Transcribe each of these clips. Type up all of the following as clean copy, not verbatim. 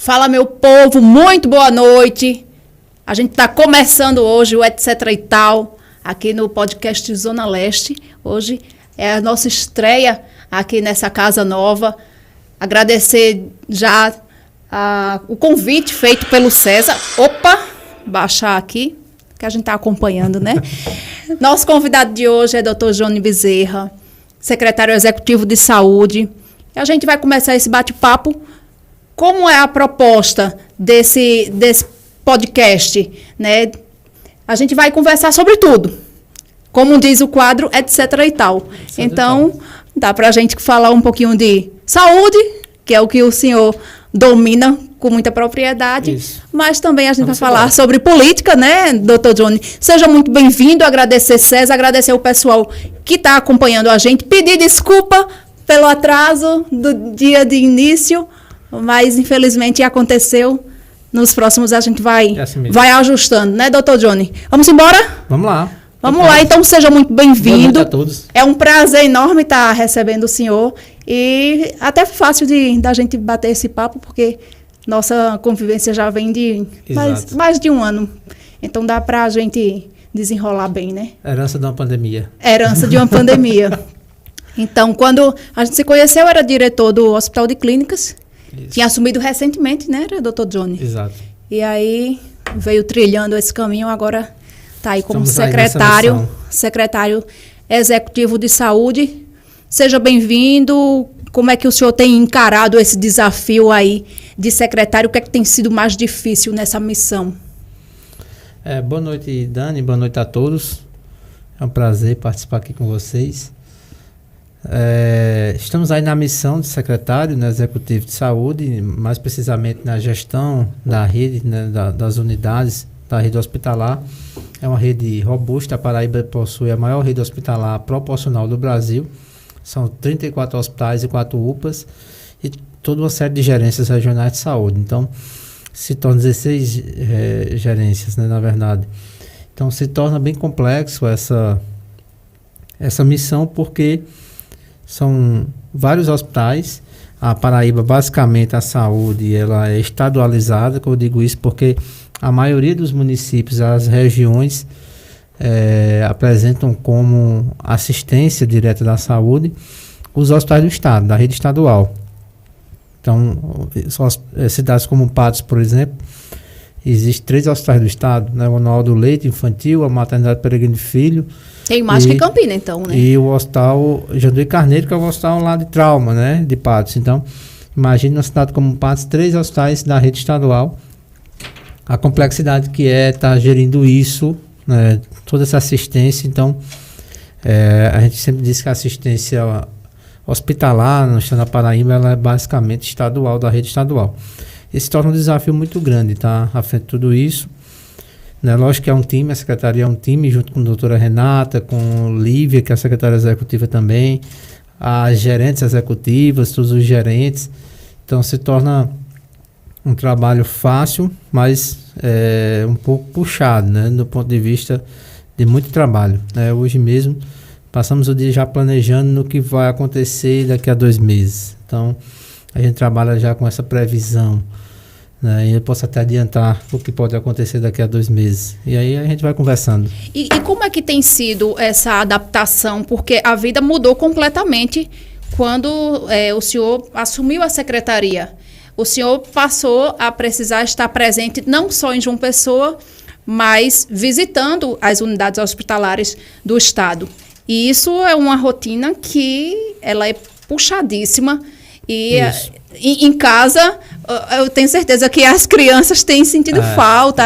Fala, meu povo, muito boa noite. A gente está começando hoje o Etc e Tal, aqui no podcast Zona Leste. Hoje é a nossa estreia aqui nessa casa nova. Agradecer já o convite feito pelo César. Opa, baixar aqui, que a gente está acompanhando, né? Nosso convidado de hoje é Dr. Johnny Bezerra, secretário executivo de saúde. E a gente vai começar esse bate-papo. Como é a proposta desse podcast, né? A gente vai conversar sobre tudo. Como diz o quadro, etc e tal. Então, dá para a gente falar um pouquinho de saúde, que é o que o senhor domina com muita propriedade. Isso. Mas também a gente vai falar sobre política, né, doutor Johnny? Seja muito bem-vindo, agradecer César, agradecer o pessoal que está acompanhando a gente, pedir desculpa pelo atraso do dia de início, mas infelizmente aconteceu. Nos próximos a gente vai ajustando, né, doutor Johnny? Vamos embora? Vamos lá. Vamos lá, então seja muito bem-vindo. Boa noite a todos. É um prazer enorme estar recebendo o senhor e até fácil da gente bater esse papo, porque nossa convivência já vem de mais de um ano. Então dá para a gente desenrolar bem, né? Herança de uma pandemia. Herança de uma pandemia. Então, quando a gente se conheceu, era diretor do Hospital de Clínicas. Isso. Tinha assumido recentemente, né, doutor Johnny? Exato. E aí veio trilhando esse caminho, agora está aí como secretário executivo de saúde. Seja bem-vindo. Como é que o senhor tem encarado esse desafio aí de secretário? O que é que tem sido mais difícil nessa missão? Boa noite, Dani. Boa noite a todos. É um prazer participar aqui com vocês. Estamos aí na missão de secretário, né, executivo de saúde, mais precisamente na gestão da rede, né, das unidades da rede hospitalar. É uma rede robusta. A Paraíba possui a maior rede hospitalar proporcional do Brasil. São 34 hospitais e 4 UPAs e toda uma série de gerências regionais de saúde. Então, se torna 16 gerências, né, na verdade. Então, se torna bem complexo essa missão, porque são vários hospitais. A Paraíba, basicamente, a saúde ela é estadualizada, que eu digo isso porque a maioria dos municípios, as regiões, apresentam como assistência direta da saúde os hospitais do estado, da rede estadual. Então, cidades como Patos, por exemplo, existem 3 hospitais do estado, né? O Anual do Leite Infantil, a Maternidade Peregrino de Filho. Tem mais que Campina, então, né? E o Hospital Janduí Carneiro, que é o hospital lá de trauma, né? De Patos. Então, imagine uma cidade como Patos, 3 hospitais da rede estadual. A complexidade que é estar gerindo isso, né? Toda essa assistência. Então, a gente sempre diz que a assistência hospitalar no estado da Paraíba ela é basicamente estadual, da rede estadual. Isso torna um desafio muito grande, tá? À frente de tudo isso. Né? Lógico que é um time, a secretaria é um time, junto com a doutora Renata, com Lívia, que é a secretária executiva também, as gerentes executivas, todos os gerentes. Então, se torna um trabalho fácil, mas um pouco puxado, né? Do ponto de vista de muito trabalho. Né? Hoje mesmo, passamos o dia já planejando no que vai acontecer daqui a 2 meses. Então, a gente trabalha já com essa previsão. E eu posso até adiantar o que pode acontecer daqui a 2 meses. E aí a gente vai conversando. E como é que tem sido essa adaptação? Porque a vida mudou completamente quando o senhor assumiu a secretaria. O senhor passou a precisar estar presente não só em João Pessoa, mas visitando as unidades hospitalares do estado. E isso é uma rotina que ela é puxadíssima. E em casa, eu tenho certeza que as crianças têm sentido falta,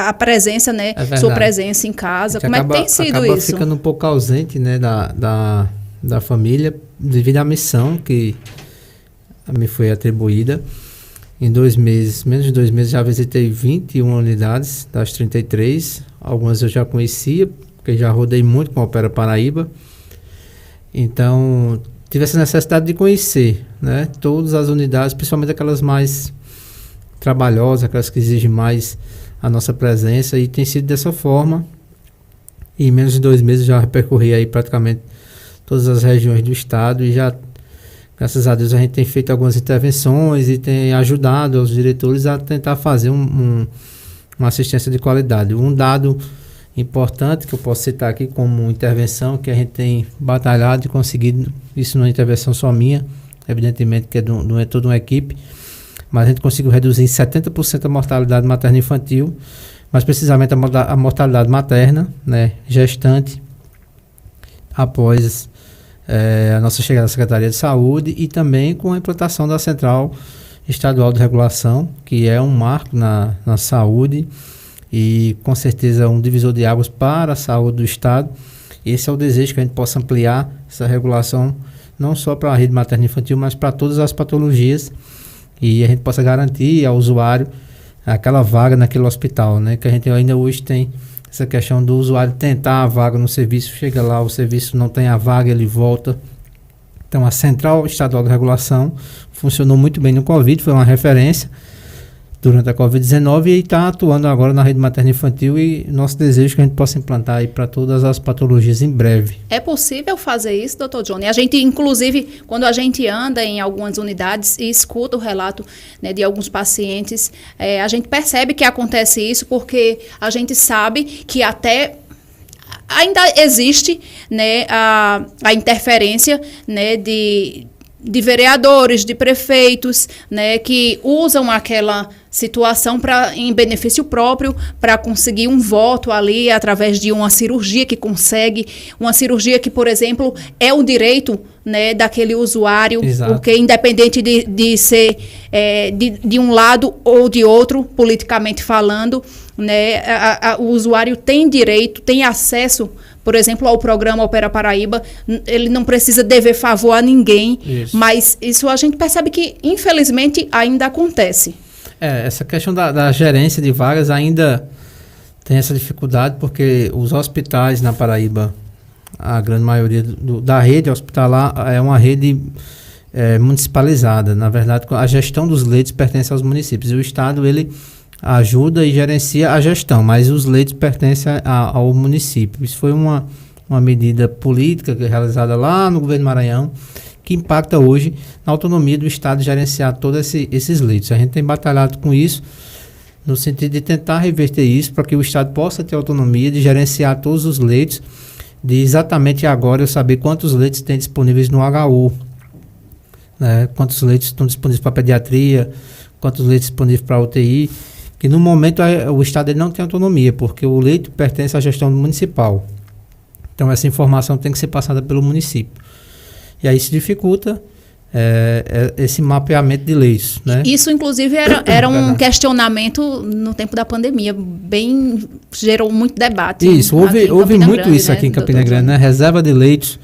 a presença, né? Sua presença em casa. Como é que tem sido isso? Acaba ficando um pouco ausente, né, da família, devido à missão que me foi atribuída. Em 2 meses, menos de 2 meses, já visitei 21 unidades das 33. Algumas eu já conhecia, porque já rodei muito com a Opera Paraíba. Então, tive essa necessidade de conhecer, né, todas as unidades, principalmente aquelas mais trabalhosas, aquelas que exigem mais a nossa presença, e tem sido dessa forma. Em menos de 2 meses já percorri aí praticamente todas as regiões do estado e já Graças a Deus a gente tem feito algumas intervenções e tem ajudado os diretores a tentar fazer uma assistência de qualidade. Um dado importante que eu posso citar aqui como intervenção, que a gente tem batalhado e conseguido, isso não é intervenção só minha, evidentemente que é toda uma equipe, mas a gente conseguiu reduzir em 70% a mortalidade materna e infantil, mais precisamente a mortalidade materna, né, gestante, após a nossa chegada à Secretaria de Saúde, e também com a implantação da Central Estadual de Regulação, que é um marco na saúde e com certeza um divisor de águas para a saúde do Estado. Esse é o desejo, que a gente possa ampliar essa regulação não só para a rede materna e infantil, mas para todas as patologias, e a gente possa garantir ao usuário aquela vaga naquele hospital, né? Que a gente ainda hoje tem essa questão do usuário tentar a vaga no serviço, chega lá, o serviço não tem a vaga, ele volta. Então a Central Estadual de Regulação funcionou muito bem no Covid, foi uma referência durante a Covid-19 e está atuando agora na rede materna e infantil, e nosso desejo é que a gente possa implantar aí para todas as patologias em breve. É possível fazer isso, doutor Johnny? A gente, inclusive, quando a gente anda em algumas unidades e escuta o relato, né, de alguns pacientes, a gente percebe que acontece isso porque a gente sabe que até ainda existe, né, a interferência, né, de vereadores, de prefeitos, né, que usam aquela situação em benefício próprio, para conseguir um voto ali através de uma cirurgia uma cirurgia que, por exemplo, é o direito, né, daquele usuário. Exato. Porque independente de ser de um lado ou de outro, politicamente falando, né, o usuário tem direito, tem acesso, por exemplo, ao programa Opera Paraíba. Ele não precisa dever favor a ninguém, mas isso a gente percebe que, infelizmente, ainda acontece. Essa questão da gerência de vagas ainda tem essa dificuldade, porque os hospitais na Paraíba, a grande maioria da rede hospitalar é uma rede municipalizada. Na verdade, a gestão dos leitos pertence aos municípios, e o Estado, ele ajuda e gerencia a gestão, mas os leitos pertencem ao município. Isso foi uma medida política realizada lá no governo Maranhão, que impacta hoje na autonomia do Estado gerenciar todos esses leitos. A gente tem batalhado com isso, no sentido de tentar reverter isso, para que o Estado possa ter autonomia de gerenciar todos os leitos, de exatamente agora eu saber quantos leitos tem disponíveis no HU, né? Quantos leitos estão disponíveis para pediatria, quantos leitos disponíveis para UTI, que no momento o Estado ele não tem autonomia, porque o leito pertence à gestão municipal. Então essa informação tem que ser passada pelo município. E aí isso dificulta esse mapeamento de leitos, né? Isso, inclusive, era um questionamento no tempo da pandemia, gerou muito debate. Isso, houve muito Grande, isso aqui, né, em Campina Grande, né? Reserva de leitos.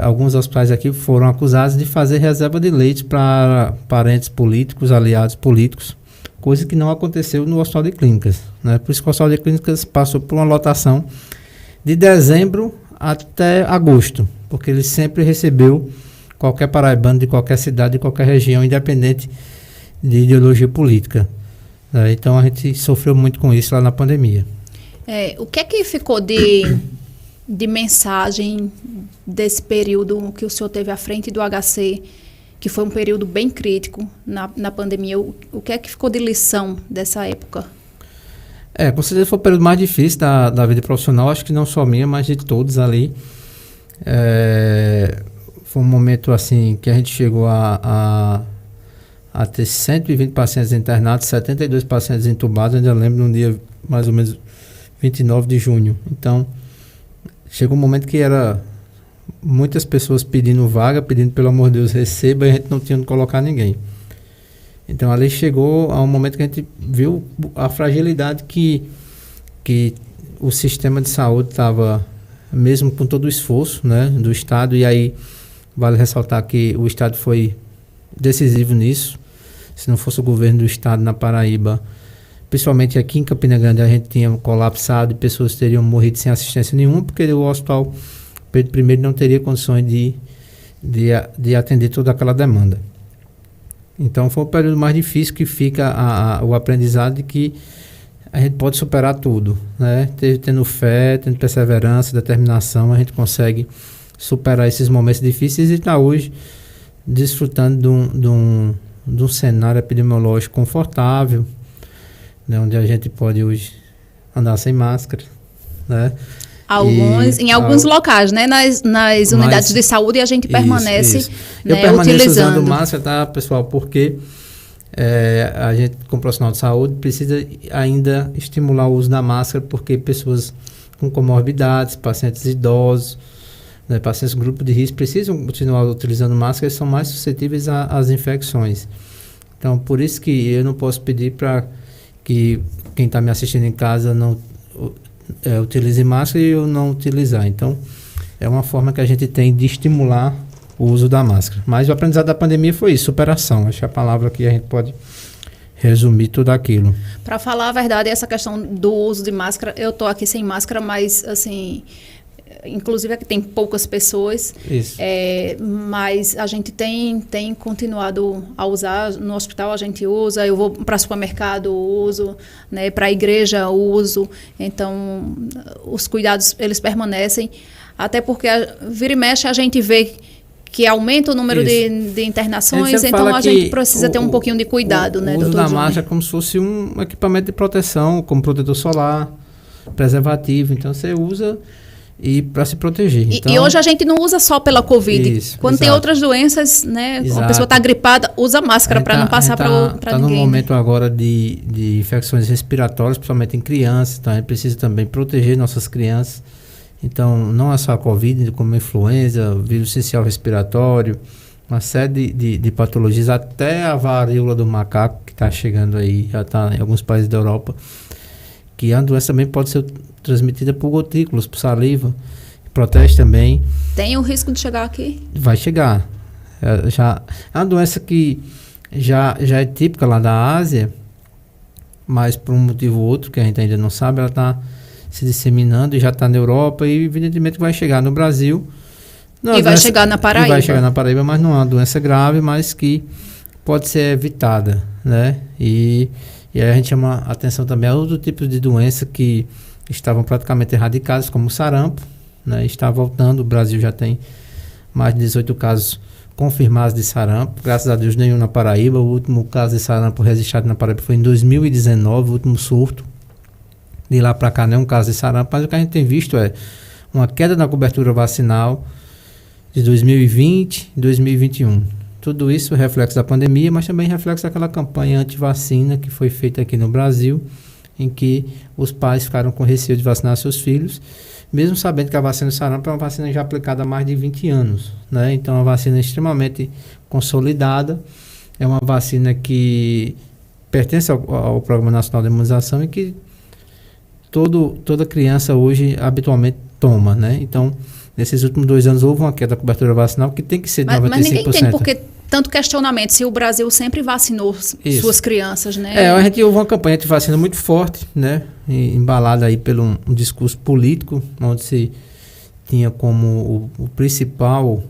Alguns hospitais aqui foram acusados de fazer reserva de leitos para parentes políticos, aliados políticos, coisa que não aconteceu no Hospital de Clínicas, né? Por isso que o Hospital de Clínicas passou por uma lotação de dezembro até agosto, porque ele sempre recebeu qualquer paraibano de qualquer cidade, de qualquer região, independente de ideologia política. Então a gente sofreu muito com isso lá na pandemia. O que é que ficou de mensagem desse período que o senhor teve à frente do HC, que foi um período bem crítico na pandemia? O que é que ficou de lição dessa época? Com certeza foi o período mais difícil da vida profissional, acho que não só minha, mas de todos ali. Foi um momento assim que a gente chegou a ter 120 pacientes internados, 72 pacientes entubados, ainda lembro no dia mais ou menos 29 de junho. Então, chegou um momento que era muitas pessoas pedindo vaga, pedindo pelo amor de Deus receba, e a gente não tinha onde colocar ninguém. Então ali chegou a um momento que a gente viu a fragilidade que o sistema de saúde estava, mesmo com todo o esforço, né, do Estado, e aí vale ressaltar que o Estado foi decisivo nisso. Se não fosse o governo do Estado na Paraíba, principalmente aqui em Campina Grande, a gente tinha colapsado e pessoas teriam morrido sem assistência nenhuma, porque o Hospital Pedro I não teria condições de atender toda aquela demanda. Então foi o período mais difícil, que fica o aprendizado de que a gente pode superar tudo, né? Tendo fé, tendo perseverança, determinação, a gente consegue superar esses momentos difíceis e está hoje desfrutando de um cenário epidemiológico confortável, né, onde a gente pode hoje andar sem máscara, né? Em alguns locais, né? Nas unidades de saúde a gente permanece, isso. Né, eu permaneço utilizando. usando máscara, tá, pessoal? Porque a gente, como profissional de saúde, precisa ainda estimular o uso da máscara, porque pessoas com comorbidades, pacientes idosos, né, pacientes com grupo de risco precisam continuar utilizando máscara e são mais suscetíveis às infecções. Então, por isso que eu não posso pedir para que quem está me assistindo em casa não utilize máscara e eu não utilizar. Então, é uma forma que a gente tem de estimular o uso da máscara. Mas o aprendizado da pandemia foi isso, superação. Acho que a palavra que a gente pode resumir tudo aquilo. Para falar a verdade, essa questão do uso de máscara, eu estou aqui sem máscara, mas assim, inclusive aqui tem poucas pessoas, mas a gente tem continuado a usar. No hospital a gente usa, eu vou para supermercado, uso, né, para a igreja uso. Então os cuidados eles permanecem, até porque vira e mexe a gente vê que aumenta o número de internações, então a gente precisa ter um pouquinho de cuidado, né, o uso doutor da máscara é como se fosse um equipamento de proteção, como protetor solar, preservativo. Então você usa para se proteger. E hoje a gente não usa só pela Covid. Quando tem outras doenças, né, a pessoa está gripada, usa máscara para não passar para ninguém. Está no momento agora de infecções respiratórias, principalmente em crianças, então a gente precisa também proteger nossas crianças. Então, não é só a Covid, como a influenza, vírus essencial respiratório, uma série de patologias, até a varíola do macaco, que está chegando aí, já está em alguns países da Europa, que a doença também pode ser transmitida por gotículas, por saliva, protege também. Tem o risco de chegar aqui? Vai chegar. É uma doença que já é típica lá da Ásia, mas por um motivo ou outro, que a gente ainda não sabe, ela está se disseminando e já está na Europa e evidentemente vai chegar no Brasil. Vai chegar na Paraíba. E vai chegar na Paraíba, mas não é uma doença grave, mas que pode ser evitada, né? E aí a gente chama a atenção também a outros tipos de doença que estavam praticamente erradicados, como o sarampo, né? Está voltando, o Brasil já tem mais de 18 casos confirmados de sarampo, graças a Deus nenhum na Paraíba. O último caso de sarampo registrado na Paraíba foi em 2019, o último surto. De lá para cá não é um caso de sarampo, mas o que a gente tem visto é uma queda na cobertura vacinal de 2020 e 2021. Tudo isso é reflexo da pandemia, mas também reflexo daquela campanha anti-vacina que foi feita aqui no Brasil, em que os pais ficaram com receio de vacinar seus filhos, mesmo sabendo que a vacina do sarampo é uma vacina já aplicada há mais de 20 anos, né? Então, é uma vacina extremamente consolidada, é uma vacina que pertence ao Programa Nacional de Imunização e que toda criança hoje habitualmente toma, né? Então, nesses últimos 2 anos houve uma queda da cobertura vacinal que tem que ser de 95%. Mas ninguém entende porque tanto questionamento, se o Brasil sempre vacinou suas crianças, né? A gente houve uma campanha de vacina muito forte, né? Embalada aí pelo um discurso político, onde se tinha como o principal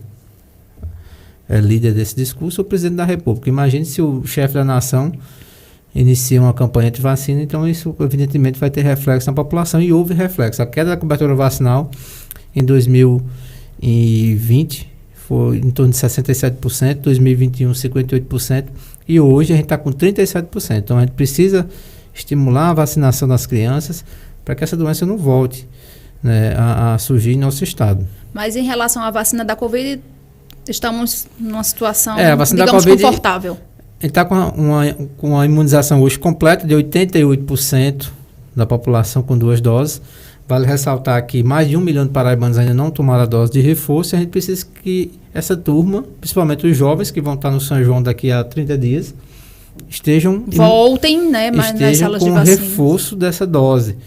líder desse discurso o presidente da República. Imagine se o chefe da nação inicia uma campanha de vacina, então isso evidentemente vai ter reflexo na população, e houve reflexo. A queda da cobertura vacinal em 2020 foi em torno de 67%, 2021 58%, e hoje a gente está com 37%. Então a gente precisa estimular a vacinação das crianças para que essa doença não volte, né, a surgir em nosso estado. Mas em relação à vacina da Covid, estamos numa situação, digamos, confortável. A gente está com uma imunização hoje completa de 88% da população com 2 doses. Vale ressaltar que mais de 1 milhão de paraibanos ainda não tomaram a dose de reforço, e a gente precisa que essa turma, principalmente os jovens que vão estar no São João daqui a 30 dias, voltem, né, nas salas de vacina, com reforço dessa dose.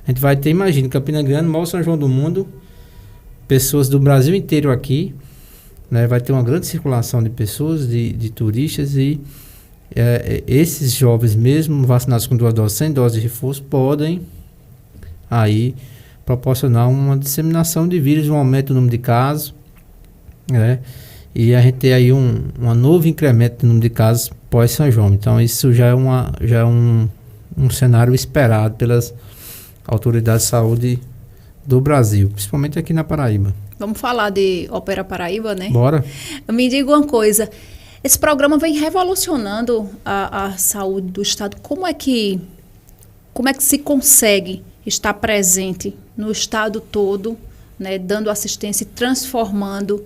A gente vai ter, imagina, Campina Grande, maior São João do mundo, pessoas do Brasil inteiro aqui, né, vai ter uma grande circulação de pessoas, de turistas, e esses jovens, mesmo vacinados com 2 doses, sem dose de reforço, podem aí proporcionar uma disseminação de vírus, um aumento do número de casos, né, e a gente tem aí um novo incremento do número de casos pós-São João. Então isso já é um cenário esperado pelas autoridades de saúde do Brasil, principalmente aqui na Paraíba. Vamos falar de Opera Paraíba, né? Bora. Me diga uma coisa, esse programa vem revolucionando a saúde do Estado. Como é que se consegue estar presente no Estado todo, né, dando assistência e transformando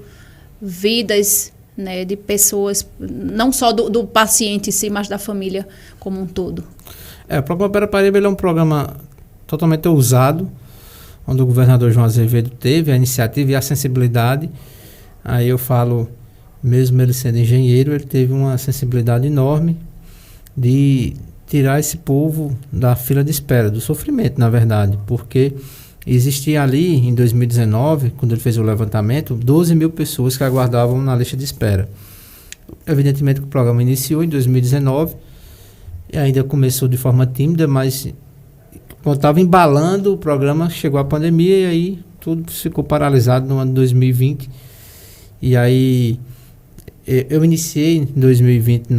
vidas, né, de pessoas, não só do paciente em si, mas da família como um todo? O programa Opera Paraíba ele é um programa totalmente ousado, onde o governador João Azevedo teve a iniciativa e a sensibilidade. Aí eu falo, mesmo ele sendo engenheiro, ele teve uma sensibilidade enorme de tirar esse povo da fila de espera, do sofrimento, na verdade, porque existia ali, em 2019, quando ele fez o levantamento, 12 mil pessoas que aguardavam na lista de espera. Evidentemente que o programa iniciou em 2019 e ainda começou de forma tímida, mas quando estava embalando o programa, chegou a pandemia e aí tudo ficou paralisado no ano de 2020. E aí eu iniciei em 2020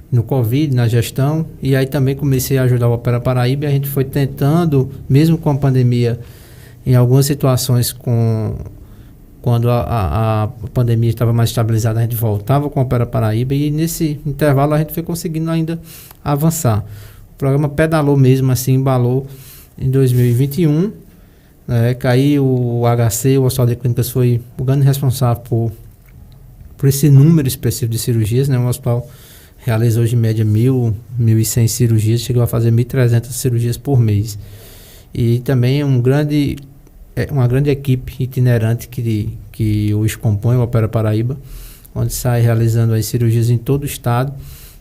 no Covid, na gestão, e aí também comecei a ajudar o Opera Paraíba e a gente foi tentando, mesmo com a pandemia, em algumas situações, quando a pandemia estava mais estabilizada, a gente voltava com o Opera Paraíba e nesse intervalo a gente foi conseguindo ainda avançar. O programa pedalou mesmo, assim, embalou em 2021, né, caiu o HC, o Hospital de Clínicas foi o grande responsável por esse número expressivo de cirurgias, né, o hospital realiza hoje em média 1.100 cirurgias, chegou a fazer 1.300 cirurgias por mês. E também uma grande equipe itinerante que hoje compõe o Opera Paraíba, onde sai realizando as cirurgias em todo o estado,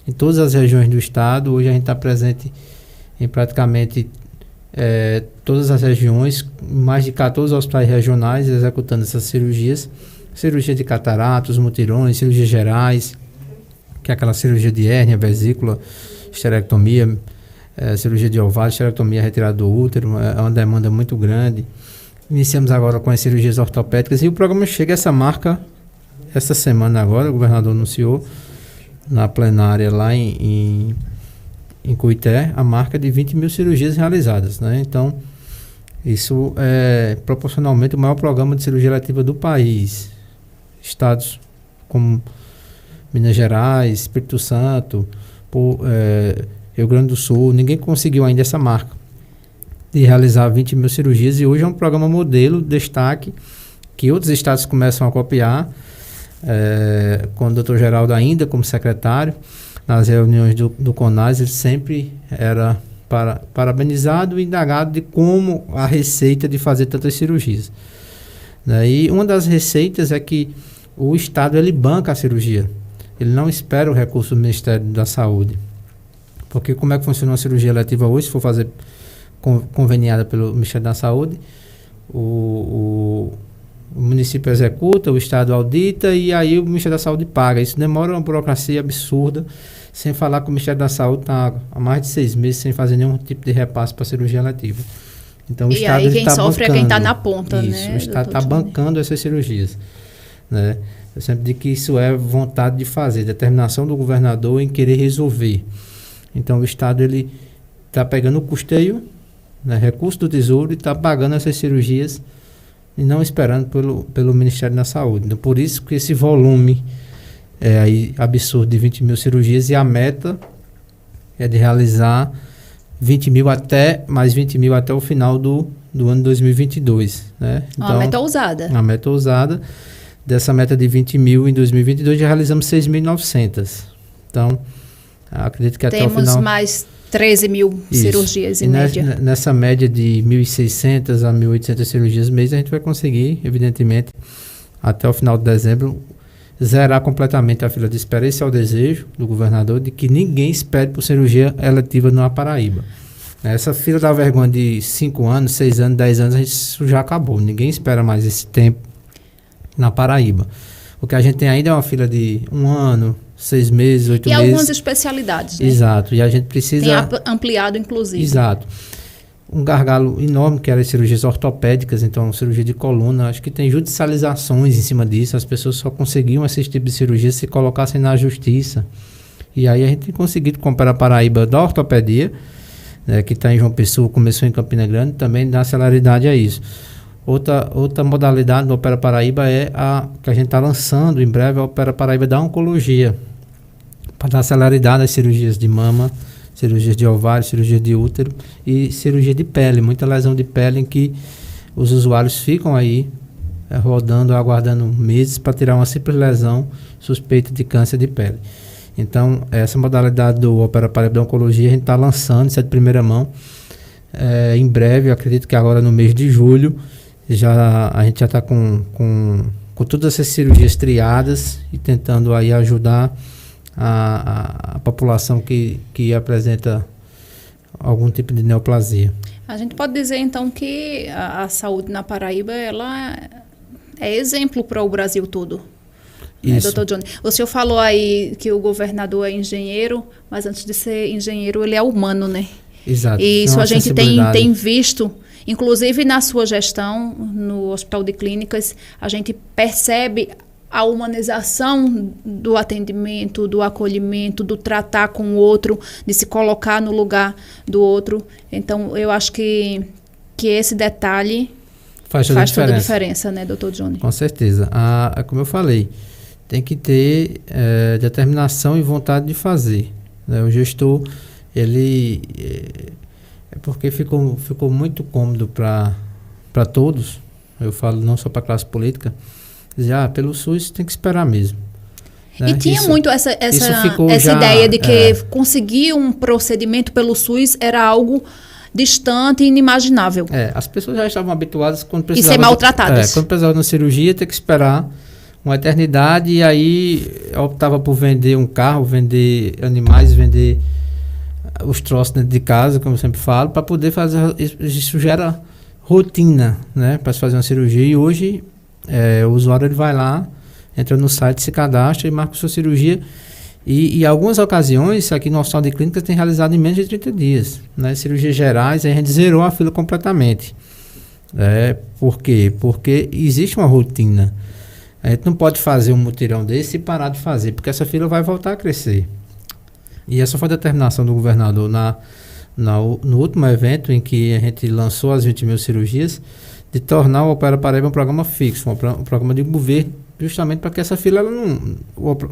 em todas as regiões do estado. Hoje a gente está presente em praticamente todas as regiões, mais de 14 hospitais regionais executando essas cirurgias. Cirurgia de cataratas, mutirões, cirurgias gerais, que é aquela cirurgia de hérnia, vesícula, esterectomia, cirurgia de ovário, esterectomia, retirada do útero, é uma demanda muito grande. Iniciamos agora com as cirurgias ortopédicas e o programa chega a essa marca essa semana agora, o governador anunciou na plenária lá em Cuité, a marca de 20 mil cirurgias realizadas, né? Então, isso é proporcionalmente o maior programa de cirurgia eletiva do país. Estados como Minas Gerais, Espírito Santo, Rio Grande do Sul, ninguém conseguiu ainda essa marca de realizar 20 mil cirurgias e hoje é um programa modelo, destaque, que outros estados começam a copiar, com o Dr. Geraldo ainda como secretário. Nas reuniões do CONAS ele sempre era parabenizado e indagado de como a receita de fazer tantas cirurgias, né? E uma das receitas é que o Estado ele banca a cirurgia, ele não espera o recurso do Ministério da Saúde, porque como é que funciona uma cirurgia eletiva hoje? Se for fazer conveniada pelo Ministério da Saúde, o município executa, o Estado audita e aí o Ministério da Saúde paga. Isso demora uma burocracia absurda, sem falar que o Ministério da Saúde está há mais de 6 meses sem fazer nenhum tipo de repasse para cirurgia eletiva. Então, o Estado aí quem tá sofre bancando, é quem está na ponta, isso, né? O Estado está bancando essas cirurgias, né? Eu sempre digo que isso é vontade de fazer, determinação do governador em querer resolver. Então, o Estado ele está pegando o custeio, né, recurso do Tesouro, e está pagando essas cirurgias e não esperando pelo Ministério da Saúde. Então, por isso que esse volume aí absurdo de 20 mil cirurgias, e a meta é de realizar 20 mil mais 20 mil até o final do ano 2022. Né? Então, uma meta ousada. Uma meta ousada. Dessa meta de 20 mil em 2022, já realizamos 6.900. Então, acredito que até o final... Temos mais 13 mil cirurgias em média. Nessa média de 1.600 a 1.800 cirurgias mês, a gente vai conseguir, evidentemente, até o final de dezembro, zerar completamente a fila de espera. Esse é o desejo do governador, de que ninguém espere por cirurgia eletiva na Paraíba. Essa fila da vergonha de 5 anos, 6 anos, 10 anos, isso já acabou. Ninguém espera mais esse tempo na Paraíba. O que a gente tem ainda é uma fila de 1 ano, 6 meses, 8 meses. E algumas especialidades, né? Exato. E a gente precisa... Tem ampliado, inclusive. Exato. Um gargalo enorme que era as cirurgias ortopédicas, então cirurgia de coluna. Acho que tem judicializações em cima disso. As pessoas só conseguiam esse tipo de cirurgia se colocassem na justiça. E aí a gente tem conseguido comprar a Paraíba da ortopedia, né, que está em João Pessoa, começou em Campina Grande, também dá celeridade a isso. Outra modalidade do Opera Paraíba é a que a gente está lançando em breve, a Opera Paraíba da Oncologia, para dar celeridade às cirurgias de mama, cirurgias de ovário, cirurgia de útero e cirurgia de pele, muita lesão de pele em que os usuários ficam aí rodando, aguardando meses para tirar uma simples lesão suspeita de câncer de pele. Então, essa modalidade do Opera Paraíba da Oncologia a gente está lançando, isso é de primeira mão. Em breve, eu acredito que agora no mês de julho, a gente já está com todas essas cirurgias triadas e tentando aí ajudar a população que apresenta algum tipo de neoplasia. A gente pode dizer, então, que a saúde na Paraíba, ela é exemplo para o Brasil todo. Né, Dr. Johnny? O senhor falou aí que o governador é engenheiro, mas antes de ser engenheiro, ele é humano, né? Exato. E isso a gente tem visto, inclusive na sua gestão, no Hospital de Clínicas, a gente percebe a humanização do atendimento, do acolhimento, do tratar com o outro, de se colocar no lugar do outro. Então, eu acho que esse detalhe faz toda a diferença, né, Dr. Johnny? Com certeza. Como eu falei, tem que ter determinação e vontade de fazer. Né? O gestor, ele... É porque ficou muito cômodo para todos, eu falo não só para a classe política, dizer, pelo SUS tem que esperar mesmo. Né? E tinha muito essa ideia de que conseguir um procedimento pelo SUS era algo distante e inimaginável. As pessoas já estavam habituadas quando precisavam... E ser maltratadas. Quando precisavam de uma cirurgia, ter que esperar uma eternidade, e aí optava por vender um carro, vender animais, vender os troços dentro de casa, como eu sempre falo, para poder fazer... Isso gera rotina, né? Para se fazer uma cirurgia. E hoje... o usuário ele vai lá, entra no site, se cadastra e marca sua cirurgia. E em algumas ocasiões, aqui no Hospital de Clínicas, tem realizado em menos de 30 dias. Né? Cirurgias gerais, a gente zerou a fila completamente. Por quê? Porque existe uma rotina. A gente não pode fazer um mutirão desse e parar de fazer, porque essa fila vai voltar a crescer. E essa foi a determinação do governador no último evento em que a gente lançou as 20 mil cirurgias, de tornar o Opera Paraíba um programa fixo, um programa de governo, justamente para que essa fila,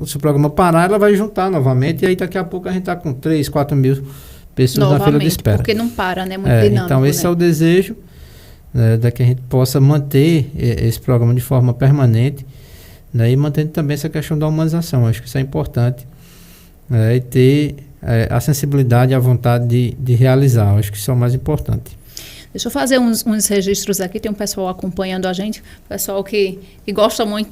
se o programa parar, ela vai juntar novamente, e aí daqui a pouco a gente está com 3, 4 mil pessoas novamente, na fila de espera. Porque não para, né? Muito dinâmico. Então esse é o desejo, de que a gente possa manter esse programa de forma permanente, né, e mantendo também essa questão da humanização. Acho que isso é importante, e ter a sensibilidade e a vontade de realizar. Acho que isso é o mais importante. Deixa eu fazer uns registros aqui, tem um pessoal acompanhando a gente, pessoal que gosta muito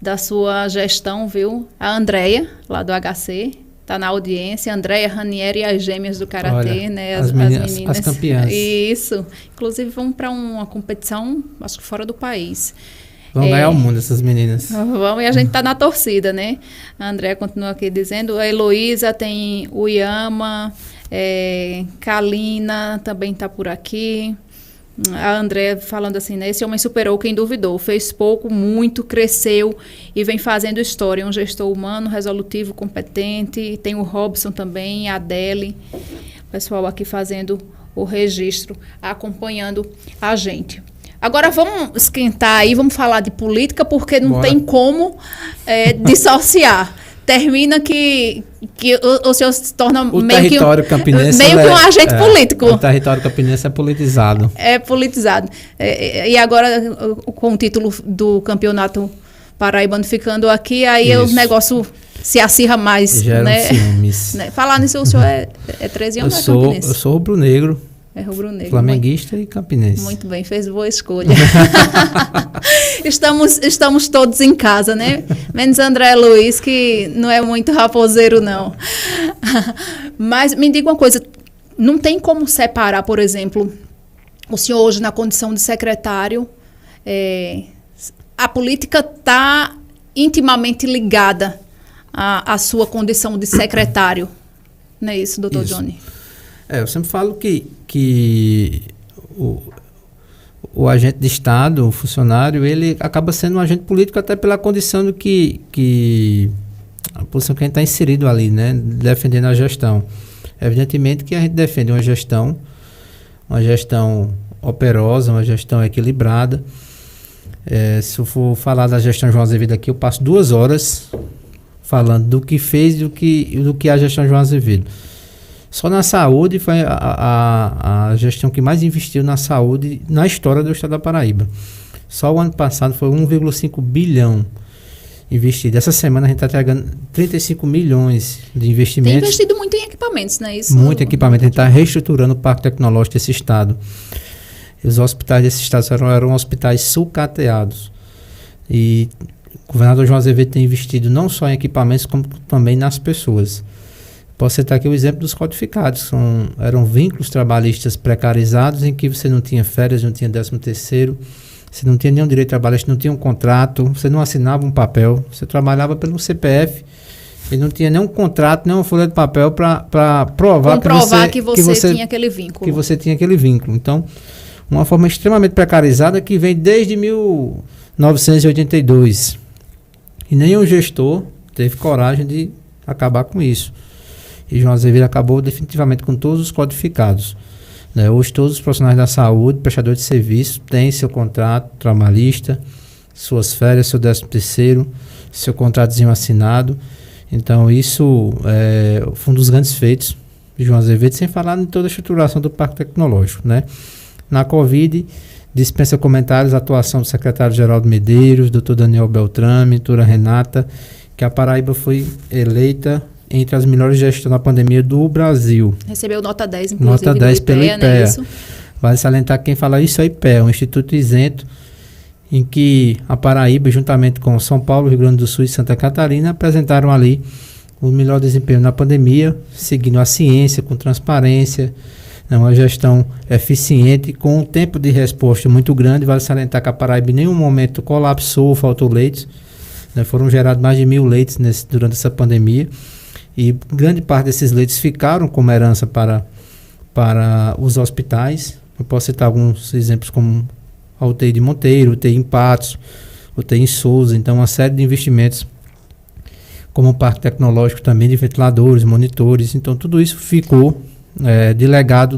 da sua gestão, viu? A Andréia, lá do HC, está na audiência. Andréia, Ranieri e as gêmeas do Karatê, né? As meninas. As campeãs. Isso. Inclusive vão para uma competição, acho que fora do país. Vão ganhar o mundo, essas meninas. Vamos, e a gente está na torcida, né? A Andréia continua aqui dizendo, a Heloísa, tem o Yama... Kalina também está por aqui. A André falando assim, né? Esse homem superou quem duvidou, fez pouco, muito, cresceu e vem fazendo história. Um gestor humano, resolutivo, competente. Tem o Robson também, a Adele. O pessoal aqui fazendo o registro, acompanhando a gente. Agora vamos esquentar aí, vamos falar de política, porque não tem como dissociar. Termina que o senhor se torna meio que um agente político. O território campinense é politizado. É politizado. E agora, com o título do campeonato paraibano ficando aqui, aí o negócio se acirra mais. Gera ciúmes. Falar nisso, o senhor é 13 anos, ou é campinense? Eu sou rubro-negro. É rubro-negro. Flamenguista e campinense. Muito bem, fez boa escolha. Estamos todos em casa, né? Menos André Luiz, que não é muito raposeiro, não. Mas me diga uma coisa, não tem como separar, por exemplo, o senhor hoje na condição de secretário, a política está intimamente ligada à sua condição de secretário. Não é isso, doutor Johnny? Eu sempre falo que o agente de Estado, o funcionário, ele acaba sendo um agente político até pela condição do que a posição que a gente está inserido ali, né, defendendo a gestão. Evidentemente que a gente defende uma gestão operosa, uma gestão equilibrada. Se eu for falar da gestão João Azevedo aqui, eu passo 2 horas falando do que fez e do que a gestão João Azevedo. Só na saúde foi a gestão que mais investiu na saúde na história do estado da Paraíba. Só o ano passado foi 1,5 bilhão investido. Essa semana a gente está entregando 35 milhões de investimentos. Tem investido muito em equipamentos, não é isso? Muito equipamento. A gente está reestruturando o parque tecnológico desse estado. Os hospitais desse estado eram hospitais sucateados. E o governador João Azevedo tem investido não só em equipamentos, como também nas pessoas. Posso citar aqui o exemplo dos codificados. Eram vínculos trabalhistas precarizados em que você não tinha férias, não tinha 13º, você não tinha nenhum direito trabalhista, não tinha um contrato, você não assinava um papel, você trabalhava pelo CPF e não tinha nenhum contrato, nenhuma folha de papel para provar que você tinha aquele vínculo. Que você tinha aquele vínculo. Então, uma forma extremamente precarizada que vem desde 1982. E nenhum gestor teve coragem de acabar com isso. E João Azevedo acabou definitivamente com todos os codificados. Hoje todos os profissionais da saúde, prestadores de serviço, têm seu contrato trabalhista, suas férias, seu 13º, seu contratozinho assinado. Então isso foi um dos grandes feitos de João Azevedo, sem falar em toda a estruturação do parque tecnológico. Na Covid, dispensa comentários a atuação do secretário Geraldo Medeiros, doutor Daniel Beltrame, doutora Renata, que a Paraíba foi eleita entre as melhores gestões da pandemia do Brasil. Recebeu nota 10, inclusive, nota 10 pelo IPEA. Né, isso? Vale salientar que quem fala isso é o IPEA, um instituto isento em que a Paraíba, juntamente com São Paulo, Rio Grande do Sul e Santa Catarina, apresentaram ali o melhor desempenho na pandemia, seguindo a ciência, com transparência, uma gestão eficiente, com um tempo de resposta muito grande. Vale salientar que a Paraíba em nenhum momento colapsou, faltou leitos. Foram gerados mais de 1.000 leitos durante essa pandemia. E grande parte desses leitos ficaram como herança para os hospitais. Eu posso citar alguns exemplos como a UTI de Monteiro, UTI em Patos, UTI em Souza. Então, uma série de investimentos, como o parque tecnológico também de ventiladores, monitores. Então, tudo isso ficou de legado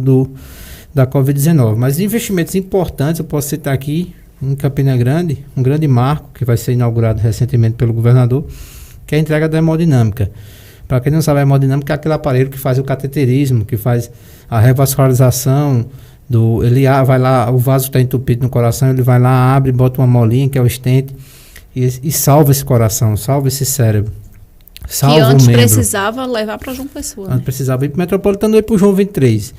da Covid-19. Mas investimentos importantes, eu posso citar aqui em Campina Grande, um grande marco que vai ser inaugurado recentemente pelo governador, que é a entrega da hemodinâmica. Para quem não sabe, a hemodinâmica é aquele aparelho que faz o cateterismo, que faz a revascularização. Ele vai lá, o vaso está entupido no coração, ele vai lá, abre, bota uma molinha, que é o stent, e salva esse coração, salva esse cérebro. Salva que antes o membro. Precisava levar para João Pessoa. Antes precisava ir para o Metropolitano e para o João 23.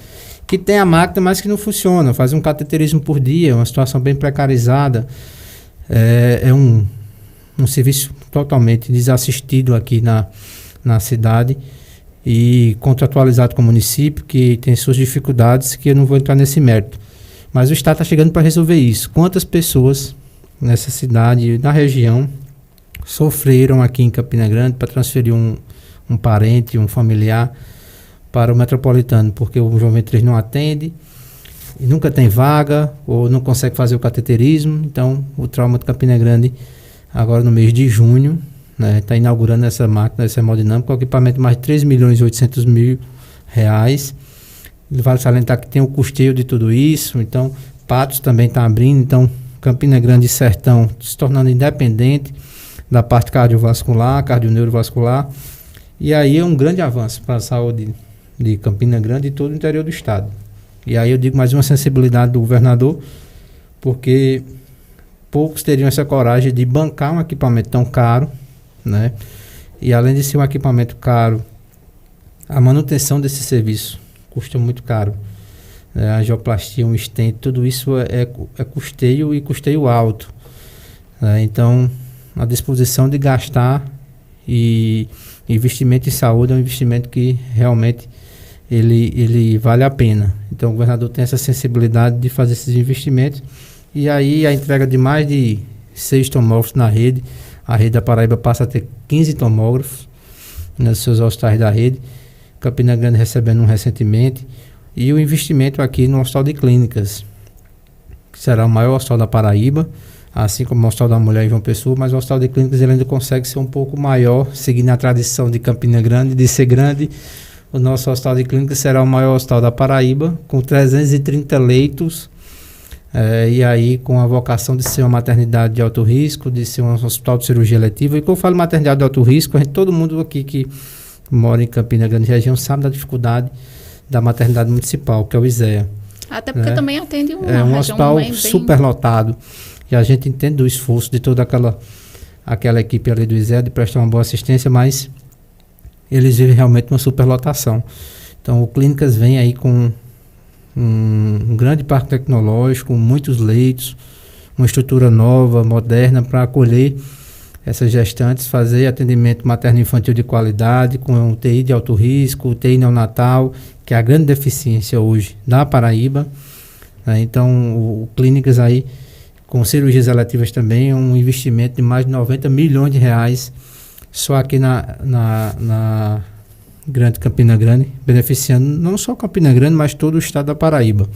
Que tem a máquina, mas que não funciona. Faz um cateterismo por dia, uma situação bem precarizada. É um serviço totalmente desassistido aqui na cidade e contratualizado com o município, que tem suas dificuldades, que eu não vou entrar nesse mérito. Mas o Estado está chegando para resolver isso. Quantas pessoas nessa cidade, na região, sofreram aqui em Campina Grande para transferir um parente, um familiar para o Metropolitano, porque o João 23 não atende, e nunca tem vaga, ou não consegue fazer o cateterismo. Então, o Trauma de Campina Grande, agora no mês de junho, está inaugurando essa máquina, essa hemodinâmica, com equipamento de mais de R$3.800.000. Vale salientar que tem o custeio de tudo isso. Então, Patos também está abrindo. Então, Campina Grande e Sertão se tornando independente da parte cardiovascular, cardioneurovascular. E aí é um grande avanço para a saúde de Campina Grande e todo o interior do estado. E aí eu digo mais uma sensibilidade do governador, porque poucos teriam essa coragem de bancar um equipamento tão caro, E além de ser um equipamento caro, a manutenção desse serviço custa muito caro. A angioplastia, um stent, tudo isso é custeio e custeio alto. Então, a disposição de gastar e investimento em saúde é um investimento que realmente ele vale a pena. Então, o governador tem essa sensibilidade de fazer esses investimentos. E aí, a entrega de mais de 6 tomógrafos na rede. A rede da Paraíba passa a ter 15 tomógrafos nos seus hospitais da rede. Campina Grande recebendo um recentemente. E o investimento aqui no Hospital de Clínicas, que será o maior hospital da Paraíba, assim como o Hospital da Mulher em João Pessoa, mas o Hospital de Clínicas ele ainda consegue ser um pouco maior, seguindo a tradição de Campina Grande, de ser grande. O nosso Hospital de Clínicas será o maior hospital da Paraíba, com 330 leitos E aí com a vocação de ser uma maternidade de alto risco, de ser um hospital de cirurgia eletiva. E quando eu falo maternidade de alto risco, todo mundo aqui que mora em Campina Grande região sabe da dificuldade da maternidade municipal, que é o ISEA. Até porque também atende uma um região hospital bem superlotado. E a gente entende o esforço de toda aquela equipe ali do ISEA de prestar uma boa assistência, mas eles vivem realmente uma superlotação. Então o Clínicas vem aí com um grande parque tecnológico, muitos leitos, uma estrutura nova, moderna, para acolher essas gestantes, fazer atendimento materno-infantil de qualidade, com UTI de alto risco, UTI neonatal, que é a grande deficiência hoje da Paraíba. Então, o Clínicas aí, com cirurgias eletivas também, um investimento de mais de 90 milhões de reais, só aqui na Grande Campina Grande, beneficiando não só Campina Grande, mas todo o estado da Paraíba.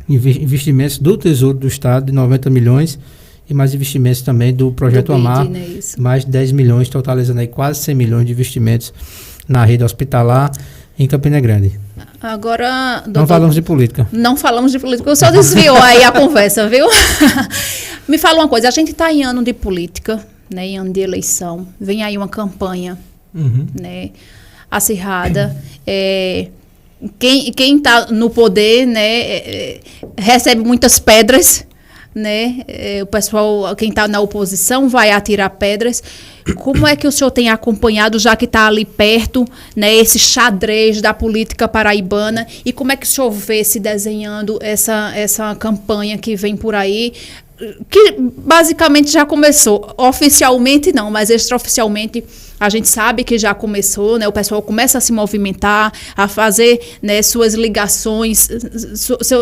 Investimentos do Tesouro do Estado de 90 milhões e mais investimentos também do Projeto Amar, mais de 10 milhões, totalizando aí quase 100 milhões de investimentos na rede hospitalar em Campina Grande. Agora, doutor, não falamos de política. Não falamos de política, o senhor desviou aí a conversa, viu? Me fala uma coisa, a gente está em ano de política, né, em ano de eleição, vem aí uma campanha, né, acirrada, quem está no poder, né, recebe muitas pedras, né, o pessoal, quem está na oposição vai atirar pedras. Como é que o senhor tem acompanhado, já que está ali perto, né, esse xadrez da política paraibana, e como é que o senhor vê se desenhando essa campanha que vem por aí, que basicamente já começou, oficialmente não, mas extraoficialmente a gente sabe que já começou, né? O pessoal começa a se movimentar, a fazer, né, suas ligações,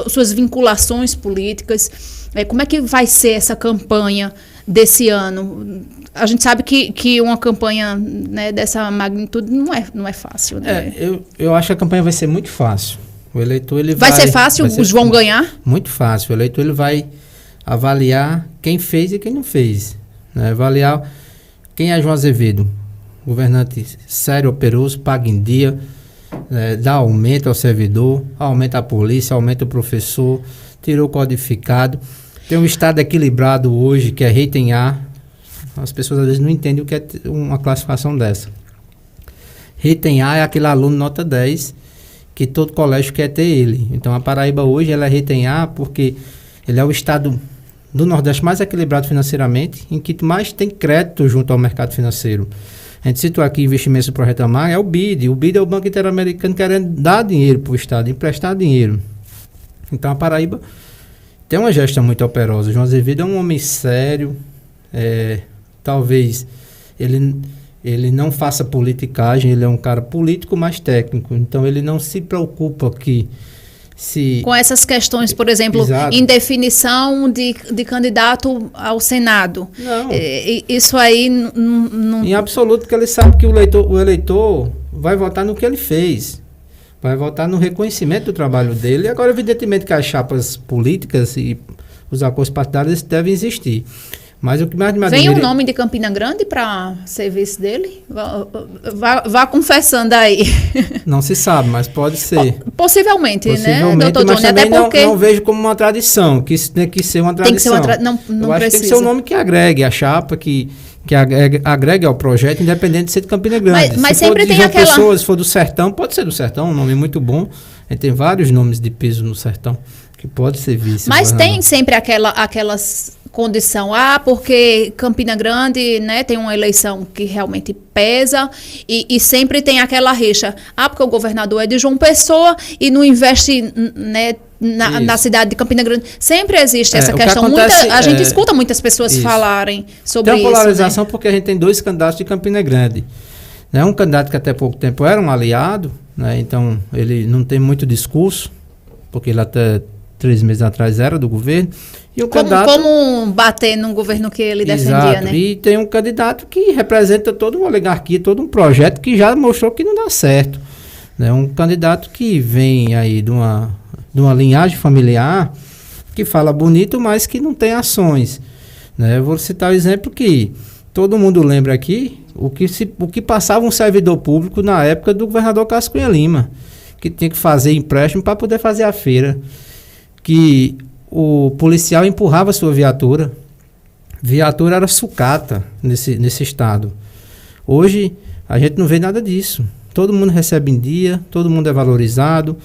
suas vinculações políticas. Como é que vai ser essa campanha desse ano? A gente sabe que uma campanha, né, dessa magnitude não é fácil, né? Eu acho que a campanha vai ser muito fácil. O eleitor ele vai ser fácil? Os vão ganhar? Muito fácil. O eleitor ele vai avaliar quem fez e quem não fez, né? Avaliar quem é João Azevedo, governante sério, operoso, paga em dia, dá aumento ao servidor, aumenta a polícia, aumenta o professor, tirou o codificado, tem um estado equilibrado hoje, que é rating A. As pessoas às vezes não entendem o que é uma classificação dessa. Rating A é aquele aluno nota 10 que todo colégio quer ter ele. Então a Paraíba hoje ela é rating A porque ele é o estado do Nordeste mais equilibrado financeiramente, em que mais tem crédito junto ao mercado financeiro. A gente citou aqui investimentos do Projeto Amar, é o BID. O BID é o Banco Interamericano querendo dar dinheiro para o Estado, emprestar dinheiro. Então a Paraíba tem uma gestão muito operosa. João Azevedo é um homem sério, talvez ele não faça politicagem, ele é um cara político, mas técnico. Então ele não se preocupa com essas questões, por exemplo, indefinição de candidato ao Senado. Não. Isso aí não... Em absoluto, porque ele sabe que o eleitor vai votar no que ele fez. Vai votar no reconhecimento do trabalho dele. Agora, evidentemente que as chapas políticas e os acordos partidários devem existir. Mas o que mais me admira... Vem o nome de Campina Grande para serviço dele? Vá confessando aí. Não se sabe, mas pode ser. Possivelmente, né, doutor Johnny? Até porque... não vejo como uma tradição, que isso tem que ser uma tradição. Tem que ser uma não Eu acho que tem que ser um nome que agregue a chapa, que agregue ao projeto, independente de ser de Campina Grande. Mas se sempre for de tem aquela... Pessoa, se for do Sertão, pode ser do Sertão, um nome muito bom. A gente tem vários nomes de peso no Sertão, que pode ser vice. Mas tem sempre aquelas... condição, porque Campina Grande, né, tem uma eleição que realmente pesa e sempre tem aquela rixa, porque o governador é de João Pessoa e não investe, né, na cidade de Campina Grande. Sempre existe essa questão. A gente escuta muitas pessoas falarem sobre isso. Tem uma polarização, né? Porque a gente tem dois candidatos de Campina Grande. Né? Um candidato que até pouco tempo era um aliado, né, então ele não tem muito discurso, porque ele até 3 meses atrás era do governo. E como bater num governo que ele defendia, né? E tem um candidato que representa toda uma oligarquia, todo um projeto que já mostrou que não dá certo. Né? Um candidato que vem aí de uma linhagem familiar, que fala bonito, mas que não tem ações. Né? Eu vou citar o exemplo que todo mundo lembra aqui, o que passava um servidor público na época do governador Cássio Cunha Lima, que tinha que fazer empréstimo para poder fazer a feira. Que o policial empurrava a sua viatura. Viatura era sucata nesse estado. Hoje, a gente não vê nada disso. Todo mundo recebe em dia, todo mundo é valorizado,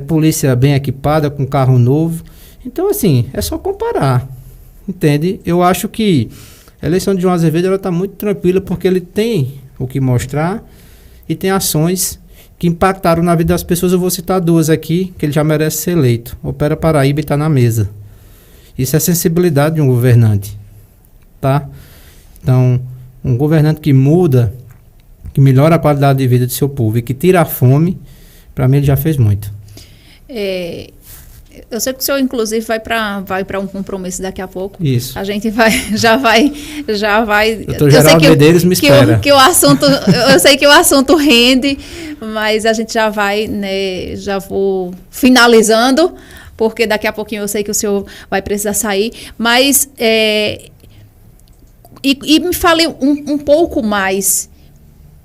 polícia bem equipada, com carro novo. Então, assim, é só comparar, entende? Eu acho que a eleição de João Azevedo está muito tranquila, porque ele tem o que mostrar e tem ações que impactaram na vida das pessoas. Eu vou citar duas aqui, que ele já merece ser eleito. Opera Paraíba e está na mesa. Isso é sensibilidade de um governante, tá? Então, um governante que muda, que melhora a qualidade de vida do seu povo e que tira a fome, para mim ele já fez muito. Eu sei que o senhor, inclusive, vai para um compromisso daqui a pouco. Isso. A gente já vai. Doutor Geraldo Medeiros me espera. Eu sei que o assunto rende, mas a gente já vai, né, já vou finalizando, porque daqui a pouquinho eu sei que o senhor vai precisar sair. Mas, e me fale um pouco mais,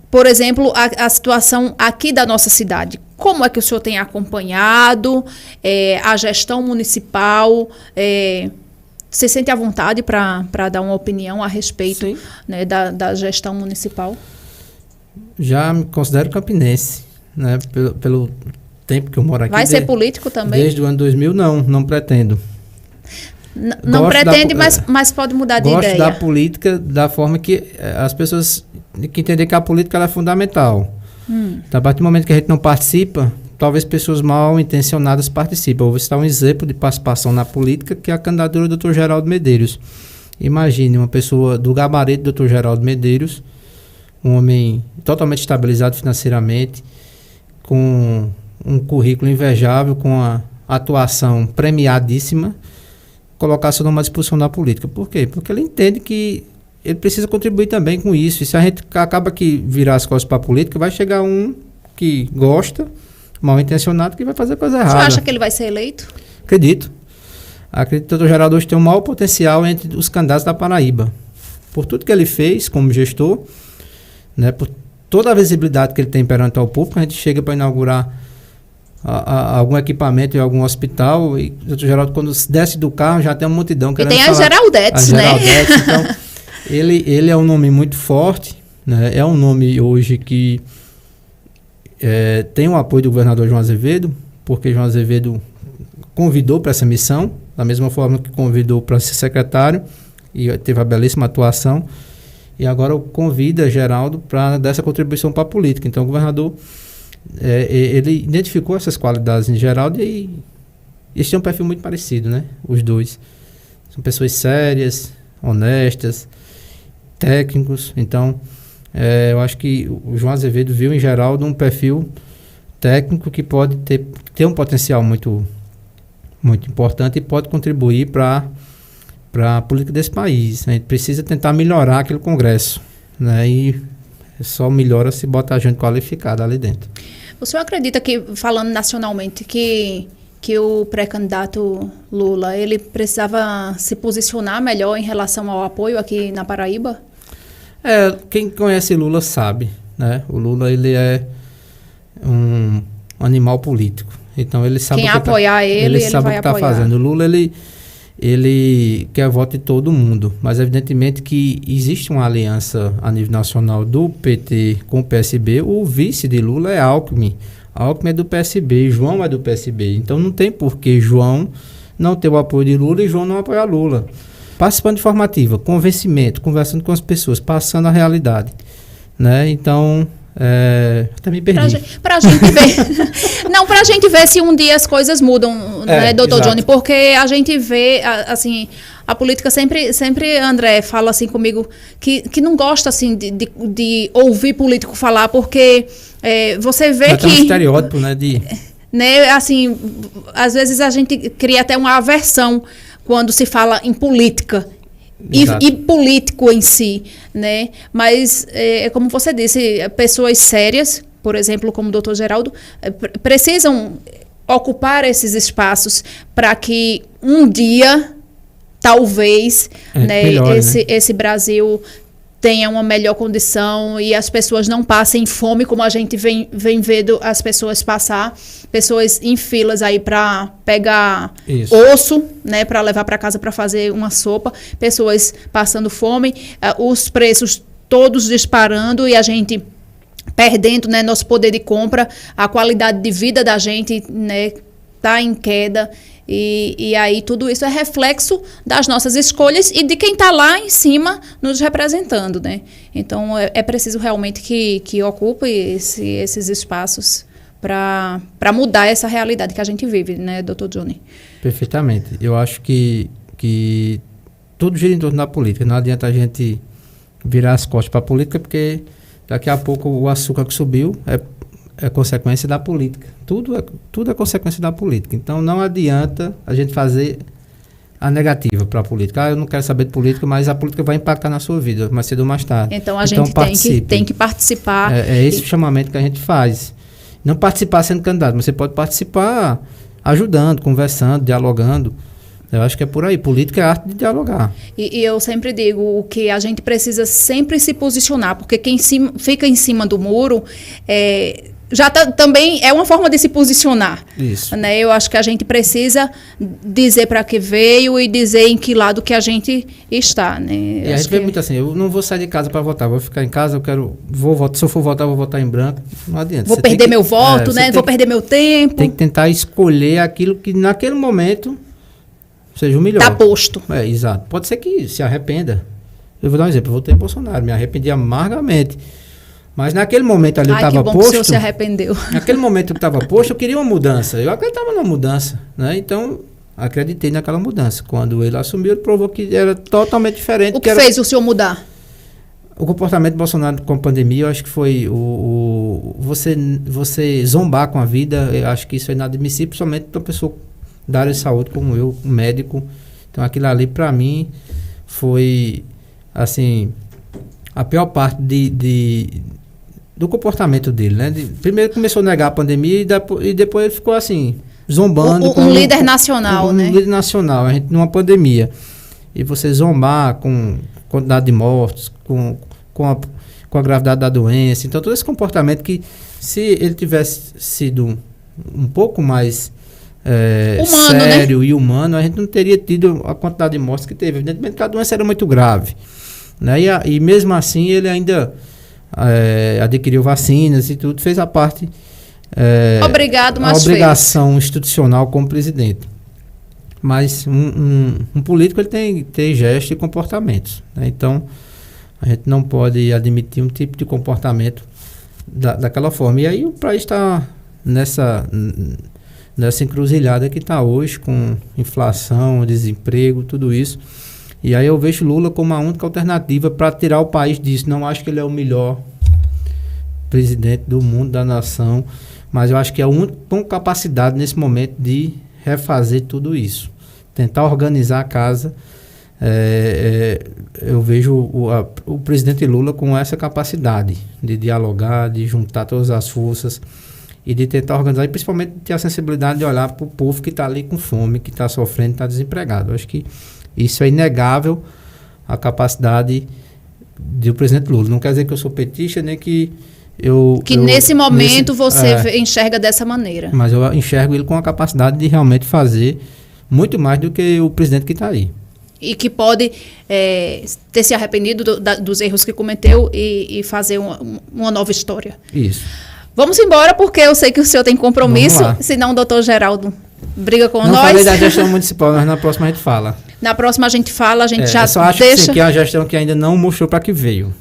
por exemplo, a situação aqui da nossa cidade. Como é que o senhor tem acompanhado a gestão municipal? Você sente à vontade para dar uma opinião a respeito, né, da gestão municipal? Já me considero campinense, né, pelo tempo que eu moro aqui. Vai ser político também? Desde o ano 2000, não pretendo. Não pretende, mas pode mudar de ideia. Gosto da política da forma que as pessoas têm que entender que a política ela é fundamental. Então, a partir do momento que a gente não participa, talvez pessoas mal intencionadas participem. Eu vou citar um exemplo de participação na política, que é a candidatura do Dr. Geraldo Medeiros. Imagine uma pessoa do gabarito do Dr. Geraldo Medeiros, um homem totalmente estabilizado financeiramente, com um currículo invejável, com a atuação premiadíssima, colocar seu nome à disposição da política. Por quê? Porque ele entende que ele precisa contribuir também com isso. E se a gente acaba que virar as costas para a política, vai chegar um que gosta, mal intencionado, que vai fazer coisa errada. Você acha que ele vai ser eleito? Acredito. Acredito que o Dr. Geraldo hoje tem um maior potencial entre os candidatos da Paraíba. Por tudo que ele fez como gestor, né, por toda a visibilidade que ele tem perante ao público, a gente chega para inaugurar algum equipamento em algum hospital, e o Dr. Geraldo, quando desce do carro, já tem uma multidão querendo falar. E tem a Geraldetes, né? Então, ele é um nome muito forte, né? É um nome hoje que tem o apoio do governador João Azevedo, porque João Azevedo convidou para essa missão, da mesma forma que convidou para ser secretário, e teve a belíssima atuação, e agora convida Geraldo para dar essa contribuição para a política. Então, o governador, ele identificou essas qualidades em Geraldo, e eles têm um perfil muito parecido, né? Os dois. São pessoas sérias, honestas, técnicos. Então, eu acho que o João Azevedo viu em Geraldo um perfil técnico que pode ter um potencial muito, muito importante e pode contribuir para a política desse país. A gente precisa tentar melhorar aquele Congresso, né? E só melhora se botar gente qualificada ali dentro. O senhor acredita que, falando nacionalmente, que o pré-candidato Lula, ele precisava se posicionar melhor em relação ao apoio aqui na Paraíba? Quem conhece Lula sabe, né? O Lula, ele é um animal político. Então, ele sabe ele sabe o que está fazendo. O Lula, ele quer voto de todo mundo, mas evidentemente que existe uma aliança a nível nacional do PT com o PSB. O vice de Lula é Alckmin. Alckmin é do PSB, João é do PSB. Então não tem por que João não ter o apoio de Lula e João não apoiar Lula. Participando de formativa, convencimento, conversando com as pessoas, passando a realidade, né? Então, até me perdi. Pra gente ver. Não, pra gente ver se um dia as coisas mudam, né, doutor exato. Johnny? Porque a gente vê, assim, a política sempre, André, fala assim comigo, que não gosta, assim, de ouvir político falar, porque você vê que... É um estereótipo, né? Né, assim, às vezes a gente cria até uma aversão quando se fala em política. E político em si, né? Mas, como você disse, pessoas sérias, por exemplo, como o doutor Geraldo, precisam ocupar esses espaços para que um dia, talvez, né, esse Brasil tenha uma melhor condição e as pessoas não passem fome, como a gente vem vendo as pessoas passar, pessoas em filas aí para pegar osso, né, para levar para casa para fazer uma sopa, pessoas passando fome, os preços todos disparando e a gente perdendo, né, nosso poder de compra, a qualidade de vida da gente, né, tá em queda. E aí tudo isso é reflexo das nossas escolhas e de quem está lá em cima nos representando, né? Então, é preciso realmente que ocupe esses espaços para mudar essa realidade que a gente vive, né, Dr. Johnny? Perfeitamente. Eu acho que tudo gira em torno da política. Não adianta a gente virar as costas para a política, porque daqui a pouco o açúcar que subiu é consequência da política. Tudo é consequência da política. Então, não adianta a gente fazer a negativa para a política. Eu não quero saber de política, mas a política vai impactar na sua vida, mais cedo ou mais tarde. Então, a gente tem que participar. É esse o chamamento que a gente faz. Não participar sendo candidato, mas você pode participar ajudando, conversando, dialogando. Eu acho que é por aí. Política é a arte de dialogar. E eu sempre digo que a gente precisa sempre se posicionar, porque quem fica em cima do muro também é uma forma de se posicionar. Isso. Né? Eu acho que a gente precisa dizer para que veio e dizer em que lado que a gente está. Né? E a gente vê muito assim, eu não vou sair de casa para votar, vou ficar em casa, vou votar, se eu for votar, vou votar em branco. Não adianta. Vou perder meu voto, né? Vou perder meu tempo. Tem que tentar escolher aquilo que naquele momento seja o melhor. Está posto. Exato. Pode ser que se arrependa. Eu vou dar um exemplo, eu votei em Bolsonaro, me arrependi amargamente. Mas naquele momento ali eu estava posto. Que o senhor se arrependeu. Naquele momento que estava posto, eu queria uma mudança. Eu acreditava na mudança, né? Então, acreditei naquela mudança. Quando ele assumiu, ele provou que era totalmente diferente. O que fez o senhor mudar? O comportamento de Bolsonaro com a pandemia, eu acho que foi você zombar com a vida. Eu acho que isso é inadmissível, principalmente para uma pessoa da área de saúde como eu, um médico. Então, aquilo ali, para mim, foi, assim, a pior parte do comportamento dele, né? Primeiro começou a negar a pandemia e depois ele ficou assim, zombando. Um líder nacional, né? Um líder nacional, a gente numa pandemia. E você zombar com quantidade de mortes, com a gravidade da doença. Então, todo esse comportamento que, se ele tivesse sido um pouco mais humano, sério, né? E humano, a gente não teria tido a quantidade de mortes que teve. Evidentemente que a doença era muito grave, né? E mesmo assim ele ainda adquiriu vacinas e tudo, fez a parte a obrigação institucional como presidente. Mas um político ele tem que ter gestos e comportamentos, né? Então a gente não pode admitir um tipo de comportamento daquela forma. E aí o país está nessa encruzilhada que está hoje, com inflação, desemprego, tudo isso. E aí eu vejo Lula como a única alternativa para tirar o país disso. Não acho que ele é o melhor presidente do mundo, da nação, mas eu acho que é o único com capacidade nesse momento de refazer tudo isso. Tentar organizar a casa. Eu vejo o presidente Lula com essa capacidade de dialogar, de juntar todas as forças e de tentar organizar, e principalmente ter a sensibilidade de olhar para o povo que está ali com fome, que está sofrendo, está desempregado. Eu acho que isso é inegável, a capacidade do presidente Lula. Não quer dizer que eu sou petista, nem que nesse momento você enxerga dessa maneira. Mas eu enxergo ele com a capacidade de realmente fazer muito mais do que o presidente que está aí. E que pode ter se arrependido dos erros que cometeu e fazer uma nova história. Isso. Vamos embora, porque eu sei que o senhor tem compromisso, senão o doutor Geraldo briga com nós. Não falei da gestão municipal, mas na próxima a gente fala. Na próxima a gente fala, a gente já só acho que é uma gestão que ainda não mostrou para que veio.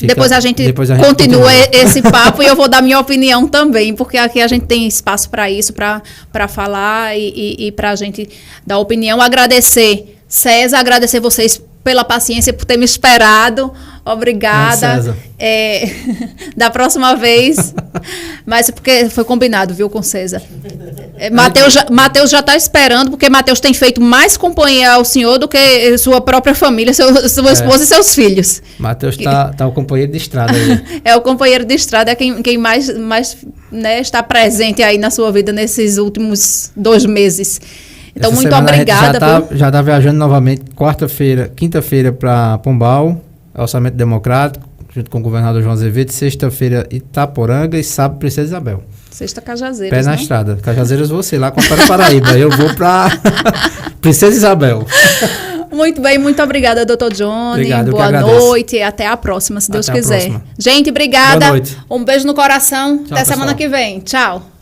Depois a gente continua esse papo e eu vou dar minha opinião também, porque aqui a gente tem espaço para isso, para falar e para a gente dar opinião. Agradecer, César, agradecer vocês pela paciência, por ter me esperado. Obrigada. Da próxima vez. Mas porque foi combinado, viu, com César. Matheus já está esperando, porque Matheus tem feito mais companhia ao senhor do que sua própria família, sua esposa e seus filhos. Matheus tá o companheiro de estrada aí. É o companheiro de estrada, é quem mais né, está presente aí na sua vida nesses últimos 2 meses. Então, Essa muito semana obrigada. Já está viajando novamente quinta-feira para Pombal, Orçamento Democrático, junto com o governador João Azevedo, sexta-feira Itaporanga e sábado Princesa Isabel. Sexta Cajazeiras, Pé na né? estrada. Cajazeiras você, lá com a Paraíba. Eu vou para Princesa Isabel. Muito bem, muito obrigada, doutor Johnny. Obrigado, boa noite e até a próxima, se Deus quiser. Gente, obrigada. Boa noite. Um beijo no coração. Tchau, Até semana pessoal. que vem. Tchau.